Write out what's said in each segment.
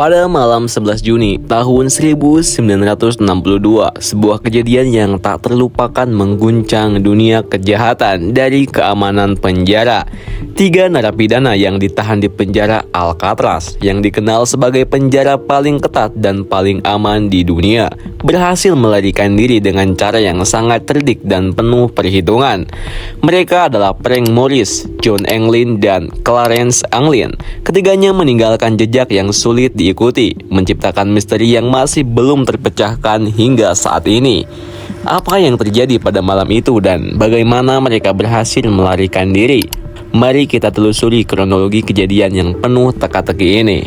Pada malam 11 Juni tahun 1962, sebuah kejadian yang tak terlupakan mengguncang dunia kejahatan dari keamanan penjara. 3 narapidana yang ditahan di penjara Alcatraz, yang dikenal sebagai penjara paling ketat dan paling aman di dunia, berhasil melarikan diri dengan cara yang sangat cerdik dan penuh perhitungan. Mereka adalah Frank Morris, John Anglin, dan Clarence Anglin. Ketiganya meninggalkan jejak yang sulit diikuti, menciptakan misteri yang masih belum terpecahkan hingga saat ini. Apa yang terjadi pada malam itu dan bagaimana mereka berhasil melarikan diri? Mari kita telusuri kronologi kejadian yang penuh teka-teki ini.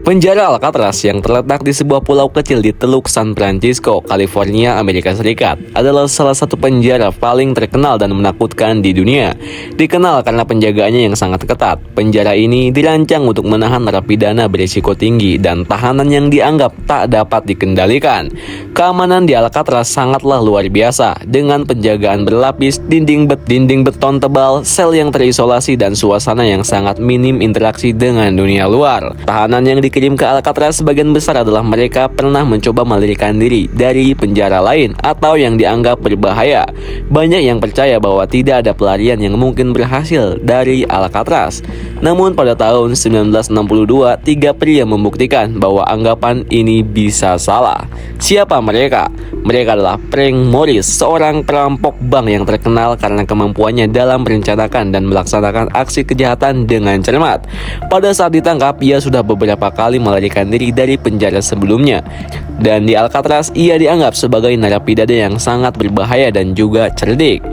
Penjara Alcatraz yang terletak di sebuah pulau kecil di Teluk San Francisco, California, Amerika Serikat, adalah salah satu penjara paling terkenal dan menakutkan di dunia. Dikenal karena penjagaannya yang sangat ketat, penjara ini dirancang untuk menahan narapidana berisiko tinggi dan tahanan yang dianggap tak dapat dikendalikan. Keamanan di Alcatraz sangatlah luar biasa, dengan penjagaan berlapis, dinding beton tebal, sel yang terisolasi, dan suasana yang sangat minim interaksi dengan dunia luar. Tahanan yang dikirim ke Alcatraz sebagian besar adalah mereka pernah mencoba melarikan diri dari penjara lain atau yang dianggap berbahaya. Banyak yang percaya bahwa tidak ada pelarian yang mungkin berhasil dari Alcatraz. Namun pada tahun 1962, 3 pria membuktikan bahwa anggapan ini bisa salah. Siapa mereka? Mereka adalah Frank Morris, seorang perampok bank yang terkenal karena kemampuannya dalam merencanakan dan melaksanakan aksi kejahatan dengan cermat. Pada saat ditangkap, ia sudah beberapa kali melarikan diri dari penjara sebelumnya, dan di Alcatraz ia dianggap sebagai narapidana yang sangat berbahaya dan juga cerdik.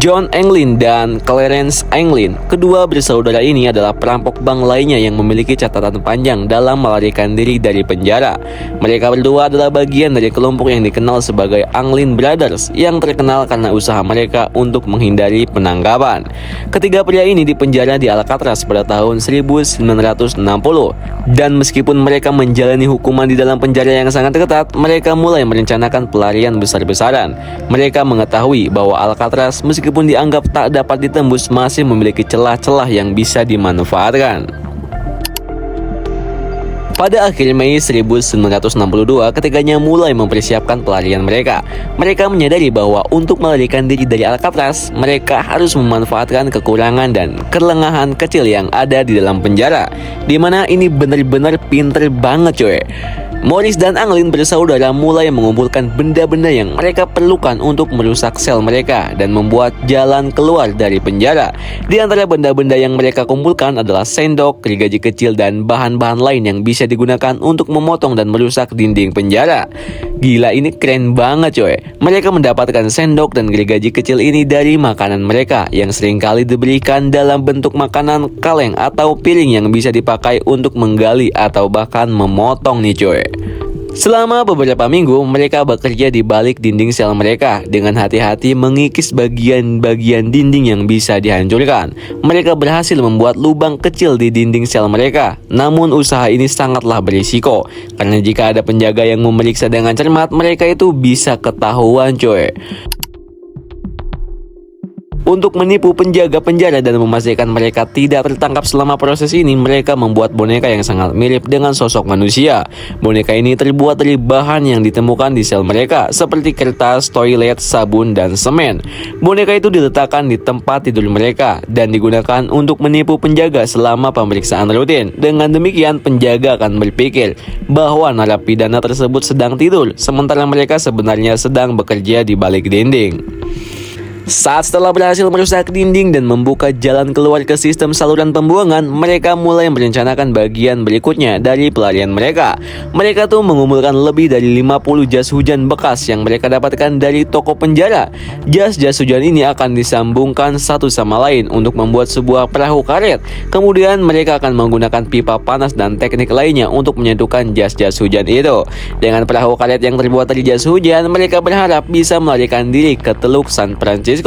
John Anglin dan Clarence Anglin, kedua bersaudara ini adalah perampok bank lainnya yang memiliki catatan panjang dalam melarikan diri dari penjara. Mereka berdua adalah bagian dari kelompok yang dikenal sebagai Anglin Brothers, yang terkenal karena usaha mereka untuk menghindari penangkapan. Ketiga pria ini dipenjara di Alcatraz pada tahun 1960, dan meskipun mereka menjalani hukuman di dalam penjara yang sangat ketat, mereka mulai merencanakan pelarian besar-besaran. Mereka mengetahui bahwa Alcatraz, meskipun dianggap tak dapat ditembus, masih memiliki celah-celah yang bisa dimanfaatkan. Pada akhir Mei 1962, ketiganya mulai mempersiapkan pelarian mereka. Mereka menyadari bahwa untuk melarikan diri dari Alcatraz, mereka harus memanfaatkan kekurangan dan kelengahan kecil yang ada di dalam penjara, dimana ini benar-benar pinter banget coy. Morris dan Anglin bersaudara mulai mengumpulkan benda-benda yang mereka perlukan untuk merusak sel mereka dan membuat jalan keluar dari penjara. Di antara benda-benda yang mereka kumpulkan adalah sendok, gergaji kecil, dan bahan-bahan lain yang bisa digunakan untuk memotong dan merusak dinding penjara. Gila, ini keren banget coy. Mereka mendapatkan sendok dan gergaji kecil ini dari makanan mereka yang seringkali diberikan dalam bentuk makanan kaleng atau piring yang bisa dipakai untuk menggali atau bahkan memotong nih coy. Selama beberapa minggu, mereka bekerja di balik dinding sel mereka dengan hati-hati mengikis bagian-bagian dinding yang bisa dihancurkan. Mereka berhasil membuat lubang kecil di dinding sel mereka. Namun usaha ini sangatlah berisiko, karena jika ada penjaga yang memeriksa dengan cermat, mereka itu bisa ketahuan coy. Untuk menipu penjaga penjara dan memastikan mereka tidak tertangkap selama proses ini, mereka membuat boneka yang sangat mirip dengan sosok manusia. Boneka ini terbuat dari bahan yang ditemukan di sel mereka, seperti kertas, toilet, sabun, dan semen. Boneka itu diletakkan di tempat tidur mereka dan digunakan untuk menipu penjaga selama pemeriksaan rutin. Dengan demikian, penjaga akan berpikir bahwa narapidana tersebut sedang tidur, sementara mereka sebenarnya sedang bekerja di balik dinding. Setelah berhasil merusak dinding dan membuka jalan keluar ke sistem saluran pembuangan, mereka mulai merencanakan bagian berikutnya dari pelarian mereka. Mereka tuh mengumpulkan lebih dari 50 jas hujan bekas yang mereka dapatkan dari toko penjara. Jas-jas hujan ini akan disambungkan satu sama lain untuk membuat sebuah perahu karet. Kemudian mereka akan menggunakan pipa panas dan teknik lainnya untuk menyatukan jas-jas hujan itu. Dengan perahu karet yang terbuat dari jas hujan, mereka berharap bisa melarikan diri ke Teluk San Francisco,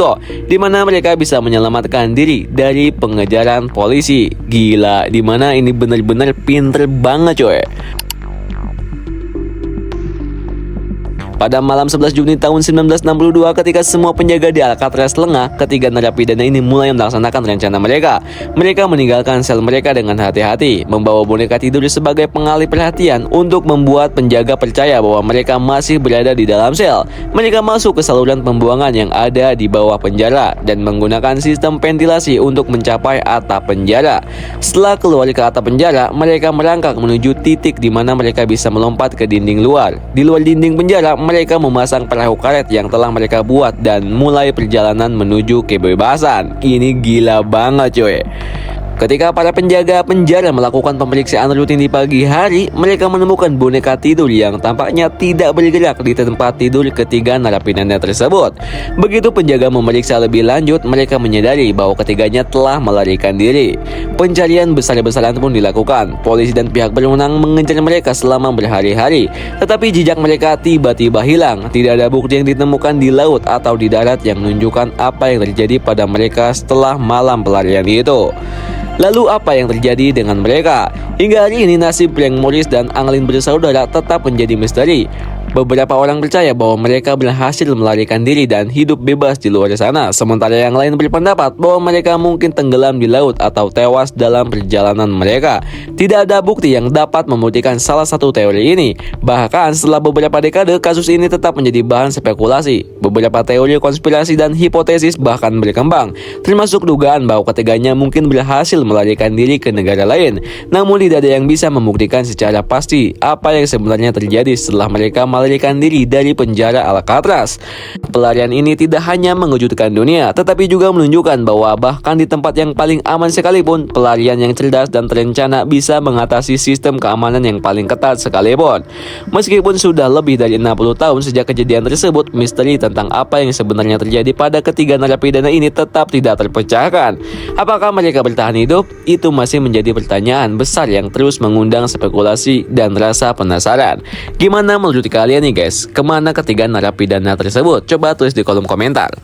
di mana mereka bisa menyelamatkan diri dari pengejaran polisi. Gila, di mana ini benar-benar pinter banget coy. Pada malam 11 Juni tahun 1962, ketika semua penjaga di Alcatraz lengah, ketiga narapidana ini mulai melaksanakan rencana mereka. Mereka meninggalkan sel mereka dengan hati-hati, membawa boneka tidur sebagai pengalih perhatian untuk membuat penjaga percaya bahwa mereka masih berada di dalam sel. Mereka masuk ke saluran pembuangan yang ada di bawah penjara dan menggunakan sistem ventilasi untuk mencapai atap penjara. Setelah keluar ke atap penjara, mereka merangkak menuju titik di mana mereka bisa melompat ke dinding luar. Di luar dinding penjara, mereka memasang perahu karet yang telah mereka buat dan mulai perjalanan menuju kebebasan. Ini gila banget coy. Ketika para penjaga penjara melakukan pemeriksaan rutin di pagi hari, mereka menemukan boneka tidur yang tampaknya tidak bergerak di tempat tidur ketiga narapidana tersebut. Begitu penjaga memeriksa lebih lanjut, mereka menyadari bahwa ketiganya telah melarikan diri. Pencarian besar-besaran pun dilakukan. Polisi dan pihak berwenang mengejar mereka selama berhari-hari, tetapi jejak mereka tiba-tiba hilang. Tidak ada bukti yang ditemukan di laut atau di darat yang menunjukkan apa yang terjadi pada mereka setelah malam pelarian itu. Lalu apa yang terjadi dengan mereka? Hingga hari ini nasib Frank Morris dan Anglin bersaudara tetap menjadi misteri. Beberapa orang percaya bahwa mereka berhasil melarikan diri dan hidup bebas di luar sana, sementara yang lain berpendapat bahwa mereka mungkin tenggelam di laut atau tewas dalam perjalanan mereka. Tidak ada bukti yang dapat membuktikan salah satu teori ini. Bahkan setelah beberapa dekade, kasus ini tetap menjadi bahan spekulasi. Beberapa teori konspirasi dan hipotesis bahkan berkembang, termasuk dugaan bahwa ketiganya mungkin berhasil melarikan diri ke negara lain. Namun tidak ada yang bisa membuktikan secara pasti apa yang sebenarnya terjadi setelah mereka melarikan diri dari penjara Alcatraz. Pelarian ini tidak hanya mengejutkan dunia, tetapi juga menunjukkan bahwa bahkan di tempat yang paling aman sekalipun, pelarian yang cerdas dan terencana bisa mengatasi sistem keamanan yang paling ketat sekalipun. Meskipun sudah lebih dari 60 tahun sejak kejadian tersebut, misteri tentang apa yang sebenarnya terjadi pada ketiga narapidana ini tetap tidak terpecahkan. Apakah mereka bertahan hidup? Itu masih menjadi pertanyaan besar yang terus mengundang spekulasi dan rasa penasaran. Gimana menurut kalian nih guys? Kemana ketiga narapidana tersebut? Coba tulis di kolom komentar.